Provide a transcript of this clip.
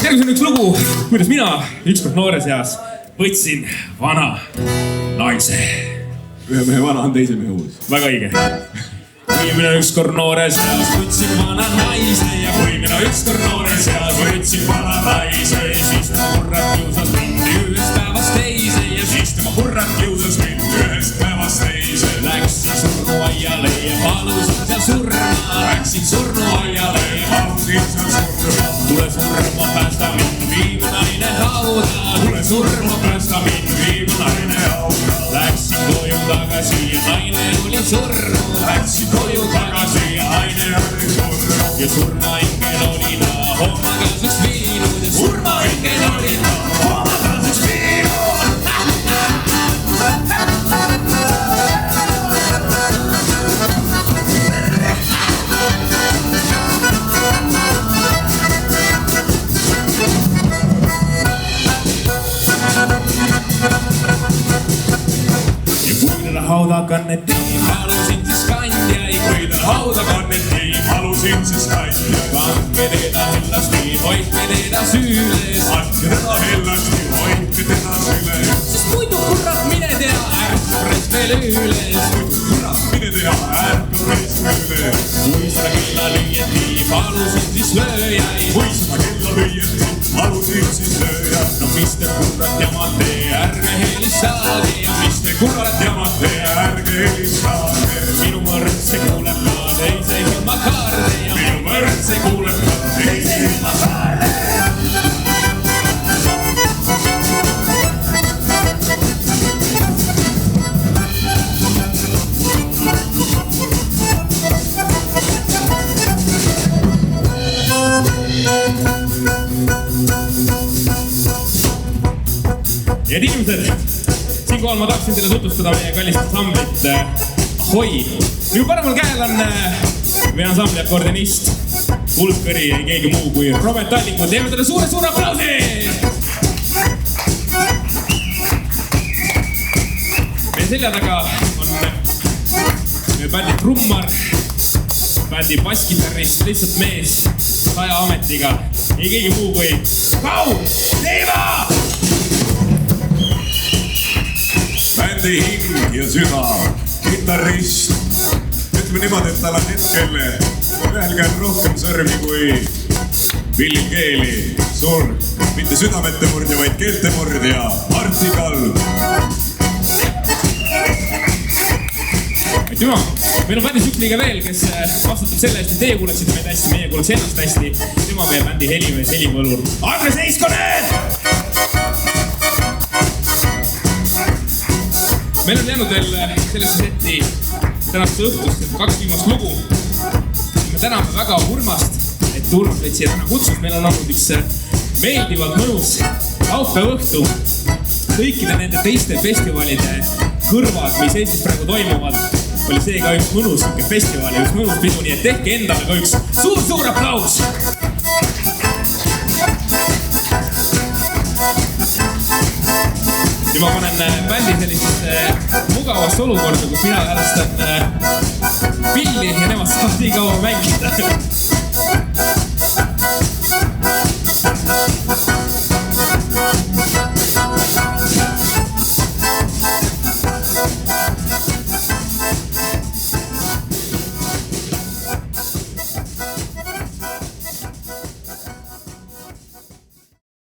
Järgmisel üks lugu, kuidas mina ükskord noores eas võtsin vana naise. Ühe mehe vana on teise mehe uus. Väga õige. Kui mina ükskord noores eas võtsin vana naise ja kui mina ükskord noores eas võtsin vana naise, siis tema kurrat kiusas mind ühest päevast teise ja siis tema kurrat kiusas mind ühest päevast teise. Läksin surnuaiale ja palusin seal surma, läksin surnuaiale ja palusin seal surma. Tule surma, päästa mind, viib naine hauda, tule surma, päästa mind, viib naine hauda. Läksin koju tagasi ja naine oli surnud, läksin koju tagasi ja naine oli surnud. Ja surmaingel oli ta hommakaaseks viinud ja surmaingel oli ta hommakaaseks viinud. Hauda kanneti, palusin siis kandjai, kui tal hauda kanneti, palusin siis kandjai. Kandke teda hellasti, hoidke teda süüles, andke teda hellasti, hoidke teda süüles. Sest muidu kurrat mine tea, ärkab rest veel üles. Muidu kurrat mine tea, ärkab rest veel üles. Kui seda kella lüüeti, palusin siis lööjai. Kui seda kella lüüeti, palusin siis lööjai. No mis te kurrat jamate, ärge helistage ja mis te kurrat jamate, ärge helistage. Minu mõrd see kuuleb ka teise ilma kaarde ja minu mõrd see kuuleb ka teise ilma kaarde. Ja inimesed, siinkohal ma tahaksin teile tutvustada meie kallist ansamblit Ahoi. Minu paremal käel on meie ansambli akordionist, hulkõri ja keegi muu kui Robert Allikud. Teeme talle suure aplausi! Meie selja taga on meie bändi trummar, bändi basskitarrist, lihtsalt mees 100 ametiga. Ei keegi muu kui Kau Teema! Bändi hing ja süda, kitarrist. Ütleme niimoodi, et tal on hetkel ühel käel rohkem sõrmi kui Villil Keeli. Suur, mitte südamete murdja, vaid keelte murdja, Marti Kalm. Aitüma! Meil on bändis üks liige veel, kes vastutab selle eest, et teie kuuleksite meid hästi, meie kuuleks ennast hästi. Tema meie bändi helimees, helipõlur. Andres Eiskonen! Meil on jäänud veel sellesse setti tänast õhtust 2 viimast lugu. Me täname väga Urmast, et Urmas meid siia täna kutsus. Meil on olnud üks meeldivalt mõnus laupäeva õhtu. Kõikide nende teiste festivalide kõrvad, mis Eestis praegu toimuvad, oli see ka üks mõnus festival ja üks mõnus pidu, nii et tehke endale ka üks suur aplaus! Ja ma panen bändi sellisesse mugavast olukorda, kus mina häälestan pilli ja nemad saavad nii kaua mängida.